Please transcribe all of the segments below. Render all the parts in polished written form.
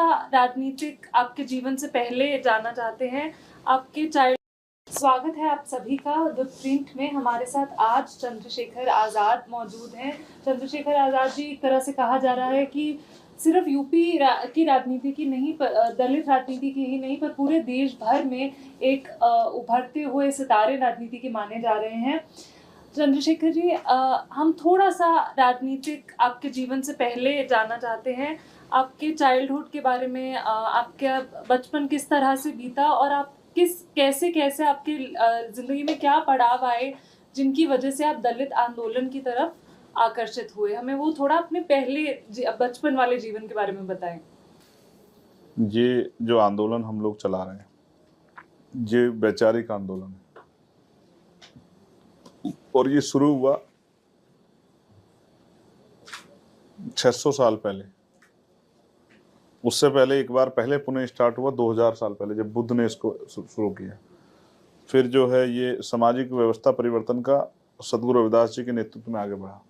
थोड़ा-सा राजनीतिक आपके जीवन से पहले जानना चाहते हैं। आपके चाइल्ड स्वागत है आप सभी का द प्रिंट में। हमारे साथ आज चंद्रशेखर आज़ाद मौजूद हैं। चंद्रशेखर आज़ाद जी, एक तरह से कहा जा रहा है कि सिर्फ यूपी की राजनीति की नहीं, दलित राजनीति की ही नहीं, पर पूरे देश भर में एक उभरते हुए सितारे राजनीति के माने जा रहे हैं। चंद्रशेखर जी, हम थोड़ा-सा राजनीतिक आपके जीवन से पहले जानना चाहते हैं। आपके चाइल्डहुड के बारे में, आपका बचपन किस तरह से बीता और आप कैसे आपकी ज़िंदगी में क्या पड़ाव आए, जिनकी वजह से आप दलित आंदोलन की तरफ आकर्षित हुए? हमें वो थोड़ा अपने पहले बचपन वाले जीवन के बारे में बताएँ। ये जो आंदोलन हम लोग चला रहे हैं, ये वैचारिक आंदोलन है और ये शुरू हुआ 600 साल पहले। उससे पहले एक बार पहले पुणे स्टार्ट हुआ 2000 साल पहले, जब बुद्ध ने इसको शुरू किया। फिर जो है ये सामाजिक व्यवस्था परिवर्तन का सदगुरु रविदास जी के नेतृत्व में आगे बढ़ा।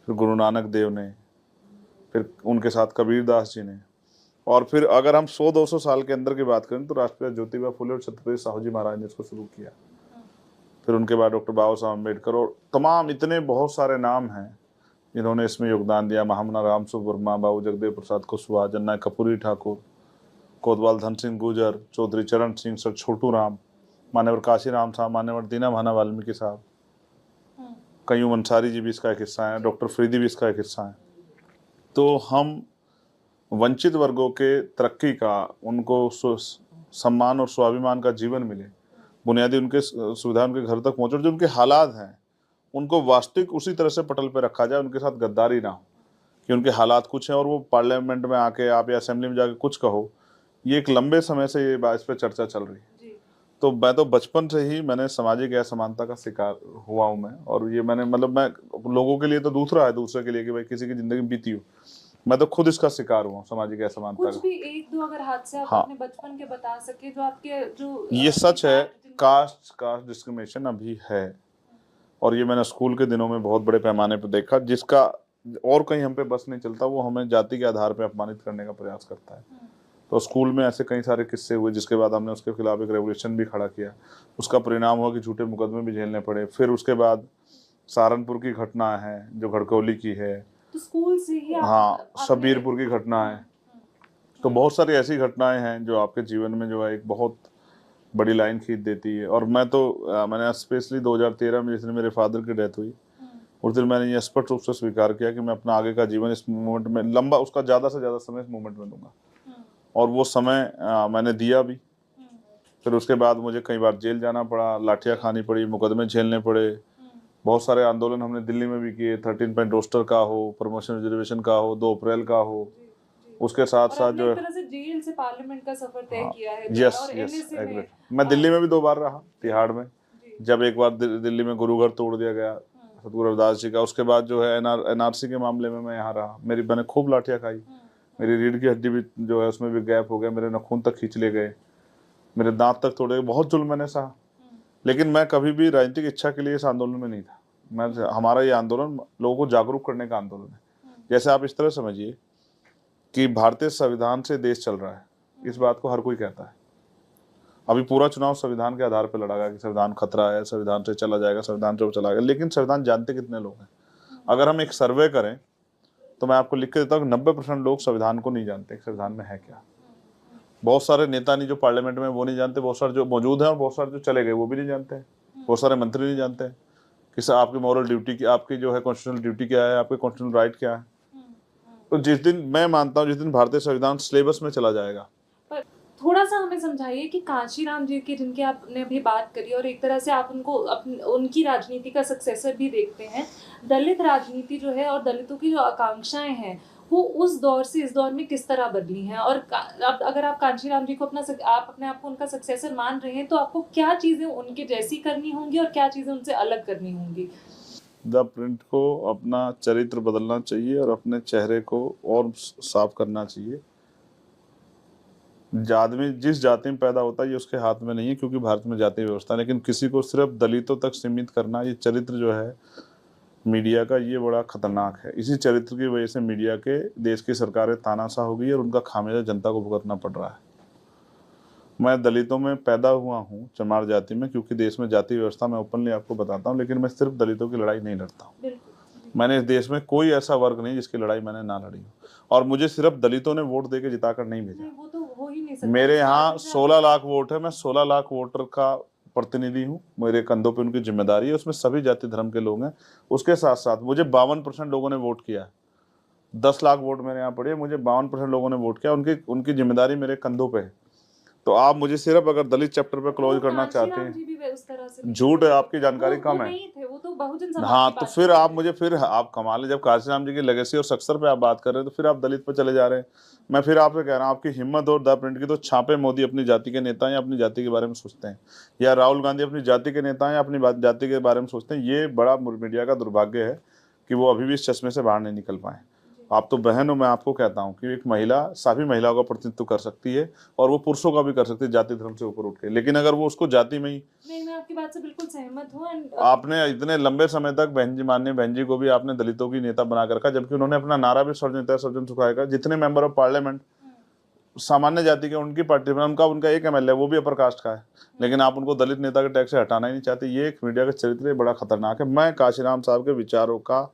फिर गुरु नानक देव ने, फिर उनके साथ कबीरदास जी ने, और फिर अगर हम 100-200 साल के अंदर की बात करें तो राष्ट्रपिता ज्योतिबा फुले और छत्रपति साहू जी महाराज ने इसको शुरू किया। फिर उनके बाद डॉक्टर बाबा साहब अम्बेडकर और तमाम इतने बहुत सारे नाम हैं जिन्होंने इसमें योगदान दिया। महामना राम सुख वर्मा, बाबू जगदेव प्रसाद कुशवाहा, जननायक कपूरी ठाकुर, कोतवाल धन सिंह गुर्जर, चौधरी चरण सिंह, सर छोटू राम, मान्यवर काशी राम साहब, मान्यवर दीना भाना वाल्मीकि साहब, कयूम अंसारी जी भी इसका एक हिस्सा है, डॉक्टर फरीदी भी इसका एक हिस्सा है। तो हम वंचित वर्गों के तरक्की का, उनको सम्मान और स्वाभिमान का जीवन मिले, बुनियादी उनके सुविधा उनके घर तक पहुँचे, जो उनके हालात हैं उनको वास्तविक उसी तरह से पटल पे रखा जाए, उनके साथ गद्दारी ना हो कि उनके हालात कुछ हैं और वो पार्लियामेंट में आके आप या असेंबली में जाके कुछ कहो। ये एक लंबे समय से ये इस पे चर्चा चल रही है। तो मैं तो बचपन से ही मैंने सामाजिक असमानता का शिकार हुआ हूँ मैं, और ये मैंने मैं लोगों के लिए तो दूसरा है, दूसरे के लिए कि भाई किसी की जिंदगी बीती हो, मैं तो खुद इसका शिकार हुआ हूँ सामाजिक असमानता का। कुछ भी एक दो अगर हादसे आप अपने बचपन के बता सके जो आपके ये सच है, कास्ट डिस्क्रिमिनेशन अभी है और ये मैंने स्कूल के दिनों में बहुत बड़े पैमाने पर देखा, जिसका और कहीं हम पे बस नहीं चलता। वो हमें जाति के आधार पे अपमानित करने का प्रयास करता है। तो स्कूल में ऐसे कई सारे किस्से हुए, जिसके बाद हमने उसके खिलाफ एक रेवोल्यूशन भी खड़ा किया। उसका परिणाम हुआ कि झूठे मुकदमे भी झेलने पड़े। फिर उसके बाद सहारनपुर की घटना है जो घड़कौली की है, तो स्कूल से ही शब्बीरपुर की घटना है। तो बहुत सारी ऐसी घटनाएं हैं जो आपके जीवन में जो है एक बहुत बड़ी लाइन खींच देती है। और मैं तो मैंने स्पेशली 2013 में जिस दिन मेरे फादर की डेथ हुई, उस दिन मैंने ये स्पष्ट रूप से स्वीकार किया कि मैं अपना आगे का जीवन इस मूवमेंट में लंबा, उसका ज़्यादा से ज़्यादा समय इस मूवमेंट में दूंगा। और वो समय मैंने दिया भी। फिर उसके बाद मुझे कई बार जेल जाना पड़ा, लाठियाँ खानी पड़ी, मुकदमे झेलने पड़े। बहुत सारे आंदोलन हमने दिल्ली में भी किए, 13 पॉइंट रोस्टर का हो, प्रमोशन रिजर्वेशन का हो, 2 अप्रैल का हो। उसके साथ साथ जो है जेल से पार्लियामेंट का सफर तय किया है। Yes exact. मैं दिल्ली में भी 2 बार रहा, तिहाड़ में। जब एक बार दिल्ली में गुरु घर तोड़ दिया गया सदगुरु रविदास जी का, उसके बाद जो है एनआरसी के मामले में मैं यहाँ रहा। मैंने खूब लाठियाँ खाई। मेरी रीढ़ की हड्डी भी जो है उसमें भी गैप हो गया, मेरे नाखून तक खींच ले गए, मेरे दांत तक तोड़े, बहुत जुल्म मैंने सहा। लेकिन मैं कभी भी राजनीतिक इच्छा के लिए इस आंदोलन में नहीं था। हमारा ये आंदोलन लोगों को जागरूक करने का आंदोलन है। जैसे आप इस तरह समझिए कि भारतीय संविधान से देश चल रहा है, इस बात को हर कोई कहता है। अभी पूरा चुनाव संविधान के आधार पर लड़ा गया कि संविधान खतरा है, संविधान से चला जाएगा, संविधान से चला जाएगा। लेकिन संविधान जानते कितने लोग हैं? अगर हम एक सर्वे करें तो मैं आपको लिख के देता हूँ 90% लोग संविधान को नहीं जानते संविधान में है क्या। बहुत सारे नेता नहीं जो पार्लियामेंट में, वो नहीं जानते। बहुत सारे जो मौजूद हैं और बहुत सारे जो चले गए वो भी नहीं जानते हैं। बहुत सारे मंत्री नहीं जानते हैं कि आपकी मॉरल ड्यूटी की, आपकी जो है कॉन्स्टिट्यूशनल ड्यूटी क्या है, आपके कॉन्स्टिट्यूशनल राइट क्या है। तो जिस दिन, मैं मानता हूँ जिस दिन भारतीय संविधान सिलेबस में चला जाएगा। थोड़ा सा हमें समझाइए कि कांशीराम जी की, जिनकी आपने अभी बात करी और एक तरह से आप उनको उनकी राजनीति का सक्सेसर भी देखते हैं। दलित राजनीति जो है और दलितों की जो आकांक्षाएं हैं वो उस दौर से इस दौर में किस तरह बदली हैं, और अब अगर आप कांशीराम जी को आप अपने आप को उनका सक्सेसर मान रहे हैं तो आपको क्या चीजें उनके जैसी करनी होंगी और क्या चीजें उनसे अलग करनी होंगी? द प्रिंट को अपना चरित्र बदलना चाहिए और अपने चेहरे को और साफ करना चाहिए। आदमी जिस जाति में पैदा होता है ये उसके हाथ में नहीं है, क्योंकि भारत में जाति व्यवस्था है। लेकिन किसी को सिर्फ दलितों तक सीमित करना, ये चरित्र जो है मीडिया का ये बड़ा खतरनाक है। इसी चरित्र की वजह से मीडिया के देश की सरकारें तानाशाह हो गई है और उनका खामियाजा जनता को भुगतना पड़ रहा है। मैं दलितों में पैदा हुआ हूँ, चमार जाति में, क्योंकि देश में जाति व्यवस्था मैं ओपनली आपको बताता हूँ, लेकिन मैं सिर्फ दलितों की लड़ाई नहीं लड़ता हूँ। मैंने इस देश में कोई ऐसा वर्ग नहीं जिसकी लड़ाई मैंने ना लड़ी हो, और मुझे सिर्फ दलितों ने वोट देके जिताकर नहीं भेजा। वो तो हो ही नहीं सकता। मेरे यहाँ 16 लाख वोट है, मैं 16 लाख वोटर का प्रतिनिधि हूँ, मेरे कंधों पे उनकी जिम्मेदारी है, उसमें सभी जाति धर्म के लोग हैं। उसके साथ साथ मुझे 52% लोगों ने वोट किया है। 10 लाख वोट मेरे यहाँ पड़े, मुझे 52% लोगों ने वोट किया, उनकी जिम्मेदारी मेरे कंधों पे है। तो आप मुझे सिर्फ अगर दलित चैप्टर पे क्लोज करना चाहते हैं, झूठ है, आपकी जानकारी कम है। वो तो बहुजन समाज हाँ, की तो बात फिर कर रहे आप थे। मुझे फिर आप कमाल है, जब काशीराम जी की लेगेसी और सक्सेस पे आप बात कर रहे हैं तो फिर आप दलित पे चले जा रहे हैं। मैं फिर आपसे कह रहा हूँ, आपकी हिम्मत और द प्रिंट की तो छापे मोदी अपनी जाति के नेता हैं या अपनी जाति के बारे में सोचते हैं, या राहुल गांधी अपनी जाति के नेता हैं या अपनी जाति के बारे में सोचते हैं। ये बड़ा मीडिया का दुर्भाग्य है कि वो अभी भी इस चश्मे से बाहर नहीं निकल पाए। आप तो बहन हो, मैं आपको कहता हूँ कि एक महिला सभी महिलाओं का प्रतिनिधित्व कर सकती है और वो पुरुषों का भी कर सकती है, जाति धर्म से ऊपर उठ के। लेकिन अगर वो उसको जाति में ही, नहीं, मैं आपकी बात से बिल्कुल सहमत हूँ। आपने इतने लंबे समय तक बहन जी, माननीय बहन जी को भी आपने दलितों की नेता बना कर रखा, जबकि उन्होंने अपना नारा भी सर्वजन सुखाएगा। जितने मेंबर ऑफ पार्लियामेंट सामान्य जाति के, उनकी पार्टी में उनका एक एमएलए वो भी अपर कास्ट का है, लेकिन आप उनको दलित नेता के टैग से हटाना ही नहीं चाहते। ये एक मीडिया का चरित्र बड़ा खतरनाक है। मैं काशीराम साहब के विचारों का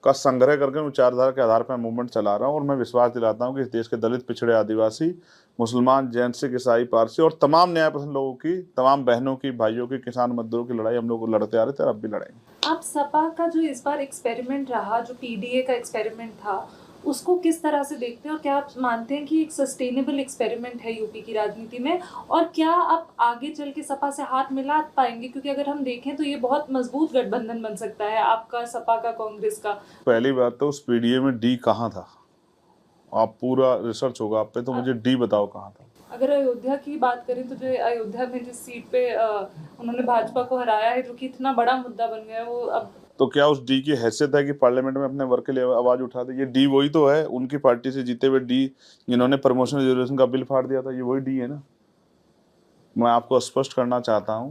संग्रह करके विचारधारा के आधार पर मूवमेंट चला रहा हूँ, और मैं विश्वास दिलाता हूँ कि इस देश के दलित, पिछड़े, आदिवासी, मुसलमान, जैन, सिख, ईसाई, पारसी और तमाम न्याय पसंद लोगों की, तमाम बहनों की, भाइयों की, किसान मजदूरों की लड़ाई हम लोग लड़ते आ रहे थे और अब भी लड़ाएंगे। आप सपा का जो इस बार एक्सपेरिमेंट रहा, जो पीडीए का एक्सपेरिमेंट था, उसको किस तरह से देखते हैं और क्या आप मानते हैं कि एक सस्टेनेबल एक्सपेरिमेंट है यूपी की राजनीति में, और क्या आप आगे चल के सपा से हाथ मिला पाएंगे? क्योंकि अगर हम देखें तो ये बहुत मजबूत गठबंधन बन सकता है आपका, सपा का, कांग्रेस का। पहली बात तो उस पीडीए में डी कहाँ था? आप पूरा रिसर्च होगा आप पे, तो मुझे डी बताओ कहाँ था। अगर अयोध्या की बात करें तो जो अयोध्या में जिस सीट पे उन्होंने भाजपा को हराया है, जो कि इतना बड़ा मुद्दा बन गया है, वो अब तो क्या उस डी की हैसियत है कि पार्लियामेंट में अपने वर्ग के लिए आवाज उठा दे? ये डी वही तो है, उनकी पार्टी से जीते हुए डी, जिन्होंने प्रमोशन रिजर्वेशन का बिल फाड़ दिया था, ये वही डी है ना। मैं आपको स्पष्ट करना चाहता हूं,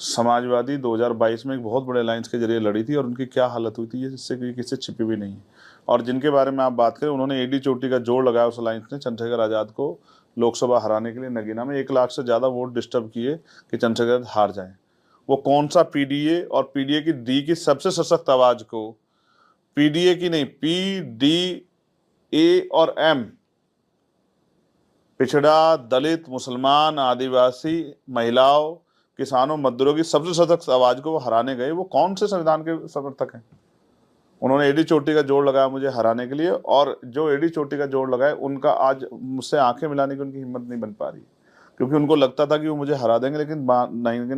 समाजवादी 2022 में एक बहुत बड़े अलायंस के जरिए लड़ी थी और उनकी क्या हालत हुई थी, ये इससे किसी छिपी भी नहीं है। और जिनके बारे में आप बात करें, उन्होंने एडी चोटी का जोड़ लगाया उस अलायंस ने चंद्रशेखर आजाद को लोकसभा हराने के लिए। नगीना में 1 लाख से ज्यादा वोट डिस्टर्ब किए कि चंद्रशेखर हार जाए। वो कौन सा पीडीए, और पीडीए की डी की सबसे सशक्त आवाज को, पीडीए की नहीं, पी डी ए और एम, पिछड़ा, दलित, मुसलमान, आदिवासी, महिलाओं, किसानों, मजदूरों की सबसे सशक्त आवाज को वो हराने गए। वो कौन से संविधान के समर्थक हैं? उन्होंने एडी चोटी का जोड़ लगाया मुझे हराने के लिए, और जो एडी चोटी का जोड़ लगाए उनका आज मुझसे आंखें मिलाने की उनकी हिम्मत नहीं बन पा रही, क्योंकि उनको लगता था कि वो मुझे हरा देंगे। लेकिन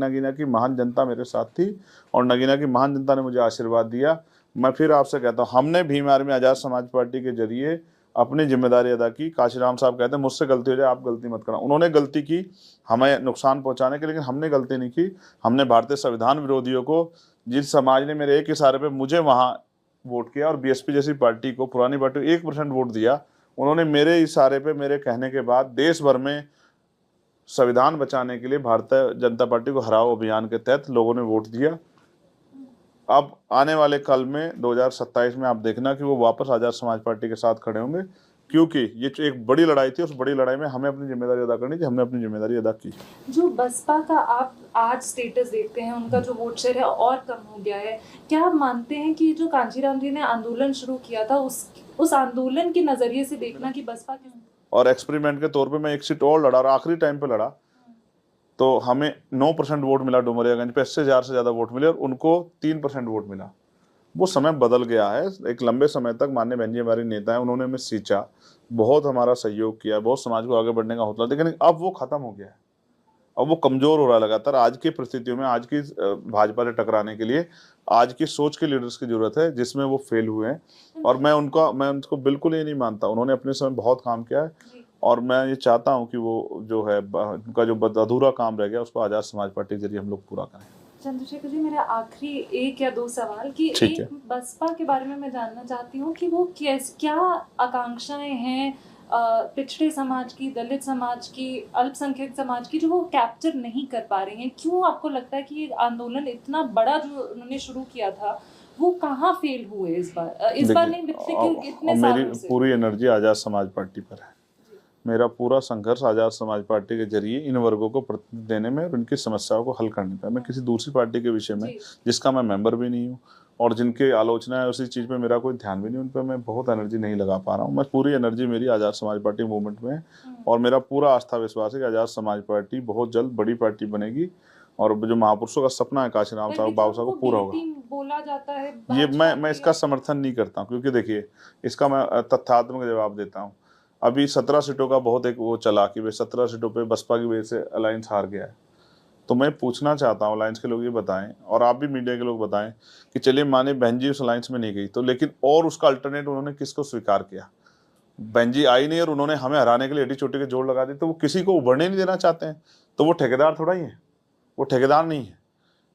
नगीना की महान जनता मेरे साथ थी और नगीना की महान जनता ने मुझे आशीर्वाद दिया। मैं फिर आपसे कहता हूँ, हमने भीम आर्मी आजाद समाज पार्टी के जरिए अपनी जिम्मेदारी अदा की। काशीराम साहब कहते हैं मुझसे गलती हो जाए आप गलती मत करना। उन्होंने गलती की हमें नुकसान पहुंचाने की, लेकिन हमने गलती नहीं की। हमने भारतीय संविधान विरोधियों को, जिस समाज ने मेरे एक इशारे पे मुझे वहां वोट किया, और बीएसपी जैसी पार्टी को, पुरानी पार्टी को 1% वोट दिया, उन्होंने मेरे इशारे पे, मेरे कहने के बाद देश भर में संविधान बचाने के लिए भारतीय जनता पार्टी को हराओ अभियान के तहत लोगों ने वोट दिया। अब आने वाले कल में 2027 में आप देखना कि वो वापस आजाद समाज पार्टी के साथ खड़े होंगे, क्योंकि ये एक बड़ी लड़ाई थी। उस बड़ी लड़ाई में हमें अपनी जिम्मेदारी अदा करनी थी, हमने अपनी जिम्मेदारी अदा की। जो बसपा का आप आज स्टेटस देखते हैं, उनका जो वोट शेयर है और कम हो गया है, क्या आप मानते हैं कि जो कांशीराम जी ने आंदोलन शुरू किया था, उस आंदोलन के नजरिए से देखना कि बसपा के, और एक्सपेरिमेंट के तौर पे मैं एक सीट और लड़ा और आखिरी टाइम पे लड़ा, तो हमें 9% वोट मिला डुमरियागंज पे, 80,000 से ज्यादा वोट मिले, और उनको 3% वोट मिला। वो समय बदल गया है। एक लंबे समय तक माननीय बहन जी हमारी नेता है, उन्होंने हमें सींचा, बहुत हमारा सहयोग किया, बहुत समाज को आगे बढ़ने का हौसला, लेकिन अब वो खत्म हो गया है। अब वो कमजोर हो रहा है लगातार। आज की परिस्थितियों में, आज की भाजपा से टकराने के लिए आज की सोच के लीडर्स की जरूरत है, जिसमें वो फेल हुए हैं। और मैं उनको बिल्कुल ही नहीं मानता। उन्होंने अपने समय बहुत काम किया है, और मैं ये चाहता हूं कि वो जो है उनका जो अधूरा काम रह गया उसको आजाद समाज पार्टी के जरिए हम लोग पूरा करें। चंद्रशेखर जी, मेरा आखिरी 1 या 2 सवाल कि ठीक है। एक बसपा के बारे में मैं जानना चाहती हूँ कि वो क्या आकांक्षाएं हैं पिछड़े समाज की, दलित समाज की, अल्पसंख्यक समाज की, जो वो कैप्चर नहीं कर पा रही हैं? क्यों आपको लगता है कि ये आंदोलन इतना बड़ा जो उन्होंने शुरू किया था वो कहाँ फेल हुए इस बार? इस बार नहीं, पिछले कितने मेरी सालों से? पूरी एनर्जी आज़ाद समाज पार्टी पर है। मेरा पूरा संघर्ष आज़ाद समाज पार्टी के जरिए इन वर्गों को प्रतिनिधित्व देने में और उनकी समस्याओं को हल करने पर। मैं किसी दूसरी पार्टी के विषय में, जिसका मैं मेंबर भी नहीं हूँ और जिनके आलोचना है उसी चीज़ पे मेरा कोई ध्यान भी नहीं, उन पर मैं बहुत एनर्जी नहीं लगा पा रहा हूँ। मैं पूरी एनर्जी मेरी आज़ाद समाज पार्टी मूवमेंट में है और मेरा पूरा आस्था विश्वास है कि आज़ाद समाज पार्टी बहुत जल्द बड़ी पार्टी बनेगी और जो महापुरुषों का सपना है काशीराम साहब, बाबू साहब को पूरा होगा। बोला जाता है ये मैं इसका समर्थन नहीं करता हूँ, क्योंकि देखिए इसका मैं तथ्यात्मक जवाब देता हूँ। अभी 17 सीटों का बहुत एक वो चला कि भाई 17 सीटों पे बसपा की वजह से अलायंस हार गया है। तो मैं पूछना चाहता हूँ अलायंस के लोग ये बताएं और आप भी मीडिया के लोग बताएं कि चलिए माने बहन जी उस अलायंस में नहीं गई तो, लेकिन और उसका अल्टरनेट उन्होंने किसको स्वीकार किया? बहन जी आई नहीं और उन्होंने हमें हराने के लिए एडी चोटी के जोड़ लगा दी, तो वो किसी को उभरने नहीं देना चाहते हैं। तो वो ठेकेदार थोड़ा ही है, वो ठेकेदार नहीं है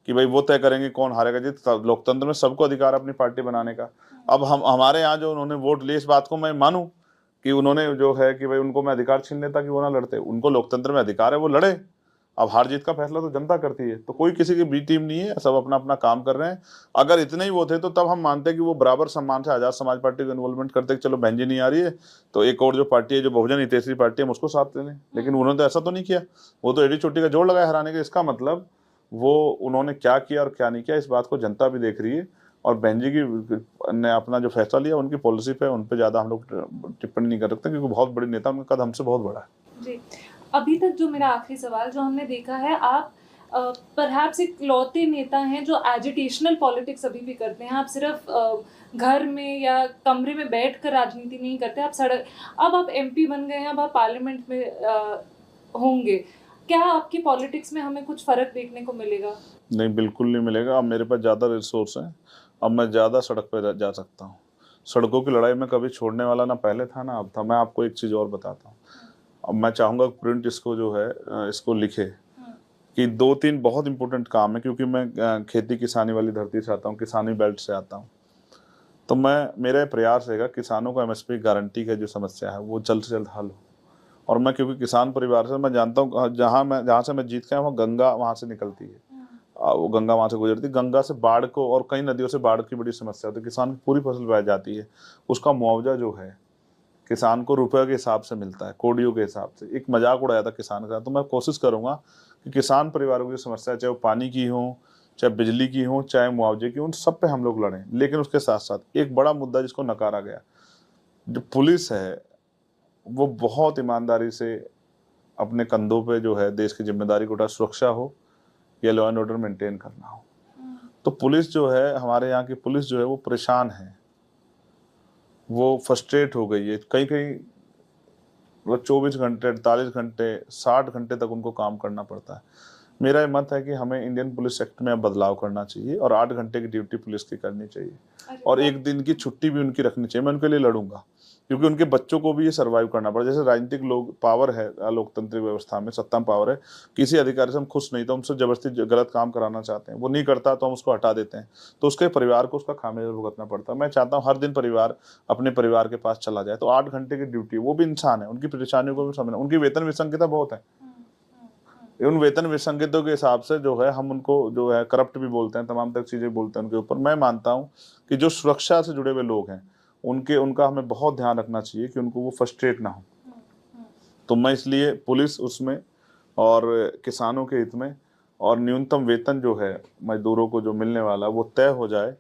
कि भाई वो तय करेंगे कौन हारेगा। जी लोकतंत्र में सबको अधिकार है अपनी पार्टी बनाने का। अब हम हमारे यहाँ जो उन्होंने वोट लिए, इस बात को मैं मानूं कि उन्होंने जो है कि भाई उनको मैं अधिकार छीन लेता कि वो ना लड़ते, उनको लोकतंत्र में अधिकार है, वो लड़े। अब हार जीत का फैसला तो जनता करती है, तो कोई किसी की बी टीम नहीं है, सब अपना अपना काम कर रहे हैं। अगर इतने ही वो थे तो तब हम मानते हैं कि वो बराबर सम्मान से आज़ाद समाज पार्टी को इन्वॉल्वमेंट करते कि चलो बहन जी नहीं आ रही है तो एक और जो पार्टी है जो बहुजन हितैषी पार्टी है हम उसको साथ ले लें। लेकिन उन्होंने तो ऐसा तो नहीं किया, वो तो एडी चोटी का जोड़ लगाया हराने के। इसका मतलब वो उन्होंने क्या किया और क्या नहीं किया इस बात को जनता भी देख रही है। और बहन जी की ने अपना जो फैसला लिया, उनकी पॉलिसी पे उन पे ज़्यादा हम लोग टिप्पणी नहीं कर सकते, क्योंकि बहुत बड़ी नेता, उनका कद हमसे बहुत बड़ा है। जी, अभी तक जो मेरा आखिरी सवाल, जो हमने देखा है, आप परहैप्स एक लौते नेता हैं जो एजिटेशनल पॉलिटिक्स अभी भी करते हैं। आप सिर्फ घर में या कमरे में बैठकर राजनीति नहीं करते, आप सड़क, अब आप एमपी बन गए हैं, अब आप पार्लियामेंट में होंगे। क्या आपकी पॉलिटिक्स में हमें कुछ फर्क देखने को मिलेगा? नहीं, बिल्कुल नहीं मिलेगा। अब मेरे पास ज़्यादा रिसोर्स हैं, अब मैं ज़्यादा सड़क पर जा सकता हूँ। सड़कों की लड़ाई में कभी छोड़ने वाला ना पहले था ना अब था। मैं आपको एक चीज़ और बताता हूँ। अब मैं चाहूँगा प्रिंट इसको जो है इसको लिखे कि 2-3 बहुत इंपॉर्टेंट काम है, क्योंकि मैं खेती किसानी वाली धरती से आता हूँ, किसानी बेल्ट से आता हूँ। तो मेरा प्रयास रहेगा किसानों को एमएसपी गारंटी का जो समस्या है वो जल्द से जल्द हल हो। और मैं क्योंकि किसान परिवार से, मैं जानता हूँ जहाँ से मैं जीत के आया, वहाँ गंगा वहाँ से निकलती है, वो गंगा वहाँ से गुजरती। गंगा से बाढ़ को और कई नदियों से बाढ़ की बड़ी समस्या होती है, किसान की पूरी फसल बह जाती है। उसका मुआवजा जो है किसान को रुपये के हिसाब से मिलता है, कोडियों के हिसाब से। एक मजाक उड़ाया था किसान का, तो मैं कोशिश करूंगा कि किसान परिवारों की समस्या, चाहे वो पानी की हो, चाहे बिजली की हो, चाहे मुआवजे की, उन सब पे हम लोग लड़ें। लेकिन उसके साथ साथ एक बड़ा मुद्दा जिसको नकारा गया, जो पुलिस है वो बहुत ईमानदारी से अपने कंधों पे जो है देश की जिम्मेदारी को उठा, सुरक्षा हो या लॉ एंड ऑर्डर मेंटेन करना हो। तो पुलिस जो है, हमारे यहाँ की पुलिस जो है वो परेशान है, वो फ्रस्ट्रेट हो गई है। कई कई 24 घंटे, 48 घंटे, 60 घंटे तक उनको काम करना पड़ता है। मेरा ये मत है कि हमें इंडियन पुलिस एक्ट में अब बदलाव करना चाहिए और 8 घंटे की ड्यूटी पुलिस की करनी चाहिए और 1 दिन की छुट्टी भी उनकी रखनी चाहिए। मैं उनके लिए लड़ूंगा, क्योंकि उनके बच्चों को भी ये सर्वाइव करना पड़ा। जैसे राजनीतिक लोग पावर है, लोकतांत्रिक व्यवस्था में सत्ता में पावर है, किसी अधिकारी से हम खुश नहीं तो हमसे जबरदस्ती गलत काम कराना चाहते हैं, वो नहीं करता तो हम उसको हटा देते हैं, तो उसके परिवार को उसका खामियाजा भुगतना पड़ता है। मैं चाहता हूँ हर दिन परिवार अपने परिवार के पास चला जाए। तो 8 घंटे की ड्यूटी, वो भी इंसान है, उनकी परेशानियों को भी समझना। उनकी वेतन विसंगता बहुत है, उन वेतन विसंगतों के हिसाब से जो है हम उनको जो है करप्ट भी बोलते हैं, तमाम तक चीज़ें बोलते हैं उनके ऊपर। मैं मानता हूँ कि जो सुरक्षा से जुड़े हुए लोग हैं उनका हमें बहुत ध्यान रखना चाहिए कि उनको वो फ्रस्ट्रेट ना हो। तो मैं इसलिए पुलिस उसमें और किसानों के हित में और न्यूनतम वेतन जो है मजदूरों को जो मिलने वाला वो तय हो जाए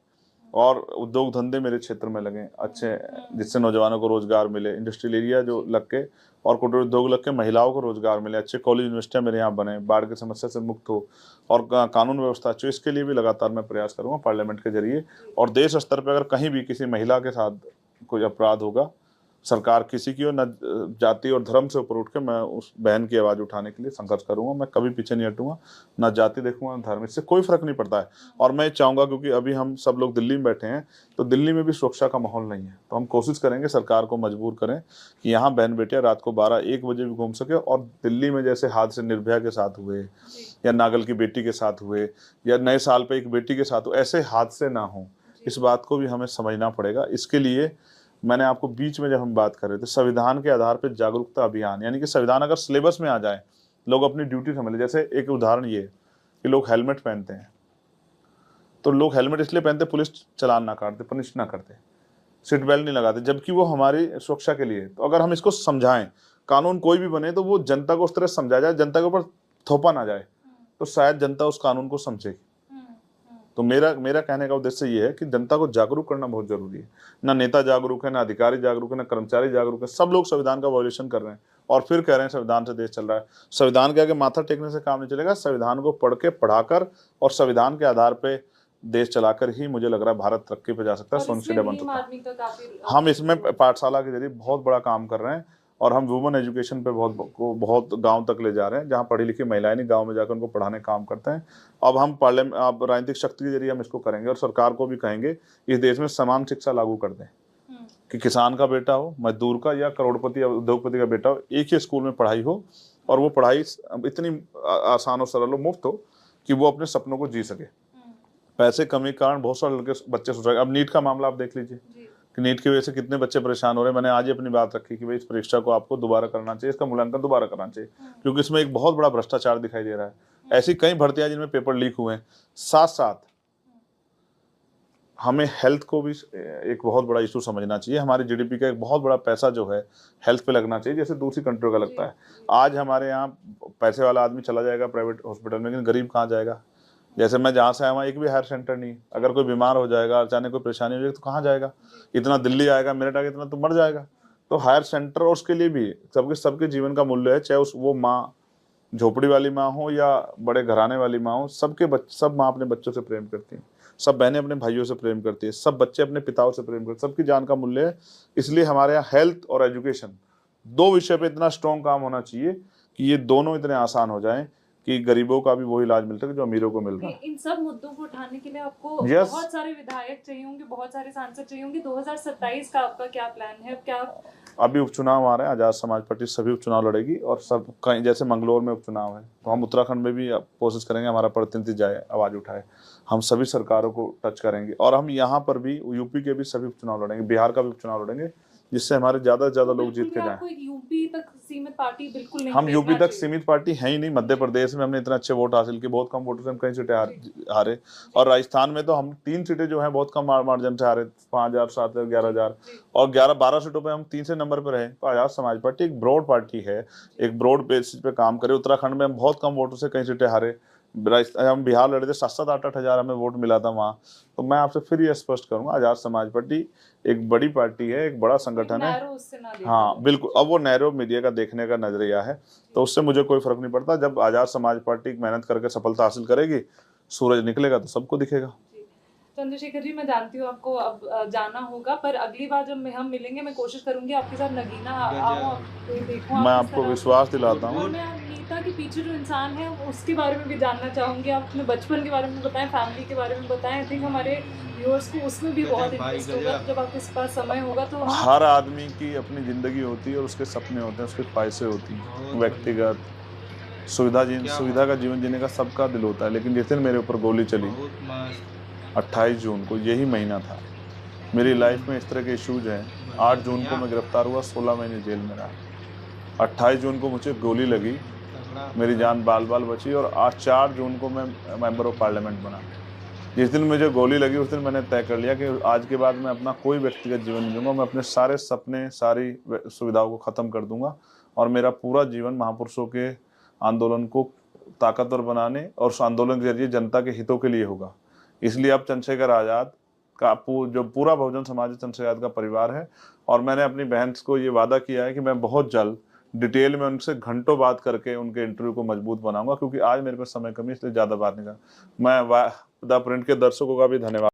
और उद्योग धंधे मेरे क्षेत्र में लगें अच्छे, जिससे नौजवानों को रोजगार मिले, इंडस्ट्रियल एरिया जो लग के और कुटीर उद्योग लग के महिलाओं को रोजगार मिले, अच्छे कॉलेज यूनिवर्सिटियाँ मेरे यहाँ बने, बाढ़ की समस्या से मुक्त हो और कानून व्यवस्था अच्छी। इसके लिए भी लगातार मैं प्रयास करूँगा पार्लियामेंट के जरिए। और देश स्तर पर अगर कहीं भी किसी महिला के साथ कोई अपराध होगा, सरकार किसी की हो, न जाति और धर्म से ऊपर उठ के मैं उस बहन की आवाज़ उठाने के लिए संघर्ष करूंगा। मैं कभी पीछे नहीं हटूंगा, ना जाति देखूंगा, ना धर्म, इससे कोई फर्क नहीं पड़ता है। और मैं चाहूंगा, क्योंकि अभी हम सब लोग दिल्ली में बैठे हैं, तो दिल्ली में भी सुरक्षा का माहौल नहीं है, तो हम कोशिश करेंगे सरकार को मजबूर करें कि यहाँ बहन बेटियां रात को 12-1 बजे भी घूम सके। और दिल्ली में जैसे हादसे निर्भया के साथ हुए या नागल की बेटी के साथ हुए या नए साल पर एक बेटी के साथ हुए, ऐसे हादसे ना हों, इस बात को भी हमें समझना पड़ेगा। इसके लिए मैंने आपको बीच में जब हम बात कर रहे थे संविधान के आधार पर जागरूकता अभियान, यानी कि संविधान अगर सिलेबस में आ जाए, लोग अपनी ड्यूटी समझ ले। जैसे एक उदाहरण ये कि लोग हेलमेट पहनते हैं, तो लोग हेलमेट इसलिए पहनते पुलिस चालान ना काटते, पनिश ना करते, सीट बेल्ट नहीं लगाते, जबकि वो हमारी सुरक्षा के लिए। तो अगर हम इसको समझाएं, कानून कोई भी बने तो वो जनता को उस तरह समझाया जाए, जनता के ऊपर थोपा ना जाए, तो शायद जनता उस कानून को समझेगी। तो मेरा कहने का उद्देश्य ये है कि जनता को जागरूक करना बहुत जरूरी है। ना नेता जागरूक है, ना अधिकारी जागरूक है, ना कर्मचारी जागरूक है, सब लोग संविधान का वायोलेशन कर रहे हैं और फिर कह रहे हैं संविधान से देश चल रहा है। संविधान के आगे माथा टेकने से काम नहीं चलेगा। संविधान को पढ़ के, पढ़ाकर और संविधान के आधार पे देश चलाकर ही मुझे लग रहा है भारत तरक्की पे जा सकता है, सोनचिड़िया बन सकता है। हम इसमें पाठशाला के जरिए बहुत बड़ा काम कर रहे हैं और हम वुमेन एजुकेशन पे बहुत गांव तक ले जा रहे हैं, जहां पढ़ी लिखी महिलाएं नहीं, गांव में जाकर उनको पढ़ाने का काम करते हैं। अब हम अब राजनीतिक शक्ति के जरिए हम इसको करेंगे और सरकार को भी कहेंगे इस देश में समान शिक्षा लागू कर दें, कि किसान का बेटा हो, मजदूर का, या करोड़पति या उद्योगपति का बेटा हो, एक ही स्कूल में पढ़ाई हो और वो पढ़ाई इतनी आसान और सरल हो, मुफ्त हो, कि वो अपने सपनों को जी सके। पैसे कमी के कारण बहुत सारे लड़के बच्चे सोच रहे हैं। अब नीट का मामला आप देख लीजिए कि नीट की वजह से कितने बच्चे परेशान हो रहे हैं। मैंने आज ही अपनी बात रखी कि भाई इस परीक्षा को आपको दोबारा करना चाहिए, इसका मूल्यांकन दोबारा करना चाहिए, क्योंकि इसमें एक बहुत बड़ा भ्रष्टाचार दिखाई दे रहा है। ऐसी कई भर्तियां जिनमें पेपर लीक हुए हैं। साथ साथ हमें हेल्थ को भी एक बहुत बड़ा इशू समझना चाहिए। हमारी जीडीपी का एक बहुत बड़ा पैसा जो है हेल्थ पे लगना चाहिए, जैसे दूसरी कंट्रियों का लगता है। आज हमारे यहाँ पैसे वाला आदमी चला जाएगा प्राइवेट हॉस्पिटल में, लेकिन गरीब कहाँ जाएगा। जैसे मैं जहाँ से आया वहाँ एक भी हायर सेंटर नहीं। अगर कोई बीमार हो जाएगा, अचानक कोई परेशानी हो जाएगी तो कहाँ जाएगा। इतना दिल्ली आएगा, मेरठ आएगा, इतना तो मर जाएगा। तो हायर सेंटर, और उसके लिए भी सबके जीवन का मूल्य है, चाहे वो माँ झोपड़ी वाली माँ हो या बड़े घराने वाली माँ हो। सब माँ अपने बच्चों से प्रेम करती हैं, सब बहनें अपने भाइयों से प्रेम करती है, सब बच्चे अपने पिताओं से प्रेम करते हैं, सबकी जान का मूल्य है। इसलिए हमारे यहाँ हेल्थ और एजुकेशन दो विषय पे इतना स्ट्रॉन्ग काम होना चाहिए कि ये दोनों इतने आसान हो जाएं कि गरीबों का भी वो इलाज मिल सके जो अमीरों को मिल रहा है। इन सब मुद्दों को उठाने के लिए आपको बहुत सारे विधायक चाहिए होंगे, बहुत सारे सांसद चाहिए होंगे। 2027 का आपका क्या प्लान है? क्या अभी उपचुनाव आ रहे हैं, आजाद समाज पार्टी सभी उपचुनाव लड़ेगी और सब कहीं, जैसे मंगलौर में उपचुनाव है, तो हम उत्तराखंड में भी कोशिश करेंगे हमारा प्रतिनिधि जाए, आवाज उठाए। हम सभी सरकारों को टच करेंगे और हम यहाँ पर भी यूपी के भी सभी उपचुनाव लड़ेंगे, बिहार का भी उपचुनाव लड़ेंगे, जिससे हमारे ज्यादा से ज्यादा लोग जीत के जाएं। यूपी तक सीमित पार्टी बिल्कुल नहीं, हम यूपी तक सीमित पार्टी है ही नहीं। मध्य प्रदेश में हमने इतने अच्छे वोट हासिल किए, बहुत कम वोटों से हम कई सीटें हारे। और राजस्थान में तो हम 3 सीटें जो हैं बहुत कम मार्जिन से हारे, 5,000, 7,000, 11,000, और 11-12 सीटों पे हम 3 नंबर पर रहे। तो आजाद समाज पार्टी एक ब्रॉड पार्टी है, एक ब्रॉड बेसिस पे काम करे। उत्तराखंड में हम बहुत कम वोटों से कई सीटें हारे। हम बिहार लड़े थे, 7-7, 8-8 हजार हमें वोट मिला था वहाँ। तो मैं आपसे फिर ये स्पष्ट करूंगा, आजाद समाज पार्टी एक बड़ी पार्टी है, एक बड़ा संगठन है। हाँ बिल्कुल, अब वो नैरो मीडिया का देखने का नजरिया है, तो उससे मुझे कोई फर्क नहीं पड़ता। जब आजाद समाज पार्टी मेहनत करके सफलता हासिल करेगी, सूरज निकलेगा तो सबको दिखेगा। चंद्रशेखर जी, मैं जानती हूँ आपको अब जाना होगा, पर अगली बार जब हम मिलेंगे मैं कोशिश करूंगी आपके साथ नगीना देखूं। मैं आपको विश्वास दिलाता हूँ। नेता के पीछे जो इंसान है उसके बारे में भी जानना चाहूंगी। आप अपने बचपन के बारे में बताएं, फैमिली के बारे में बताएं। आई थिंक हमारे व्यूअर्स को उसमें भी बहुत इंटरेस्ट होगा। जब आपके पास समय होगा तो हर आदमी की अपनी जिंदगी होती है और उसके सपने होते हैं, उसकी ख्वाहिशें होती हैं, व्यक्तिगत सुविधा का जीवन जीने का सबका दिल होता है। लेकिन जिस दिन मेरे ऊपर गोली चली 28 जून को, यही महीना था, मेरी लाइफ में इस तरह के इश्यूज हैं। 8 जून को मैं गिरफ्तार हुआ, 16 महीने जेल में रहा। 28 जून को मुझे गोली लगी, मेरी जान बाल बाल बची, और आज 4 जून को मैं मेंबर ऑफ पार्लियामेंट बना। जिस दिन मुझे गोली लगी उस दिन मैंने तय कर लिया कि आज के बाद मैं अपना कोई व्यक्तिगत जीवन नहीं दूंगा। मैं अपने सारे सपने, सारी सुविधाओं को ख़त्म कर दूंगा और मेरा पूरा जीवन महापुरुषों के आंदोलन को ताकतवर बनाने और उस आंदोलन के जरिए जनता के हितों के लिए होगा। इसलिए अब चंद्रशेखर आज़ाद का जो पूरा बहुजन समाज चंद्रशेखर आज़ाद का परिवार है, और मैंने अपनी बहन को ये वादा किया है कि मैं बहुत जल्द डिटेल में उनसे घंटों बात करके उनके इंटरव्यू को मजबूत बनाऊंगा, क्योंकि आज मेरे पास समय कमी, इसलिए ज़्यादा बात नहीं कर। मैं द प्रिंट के दर्शकों का भी धन्यवाद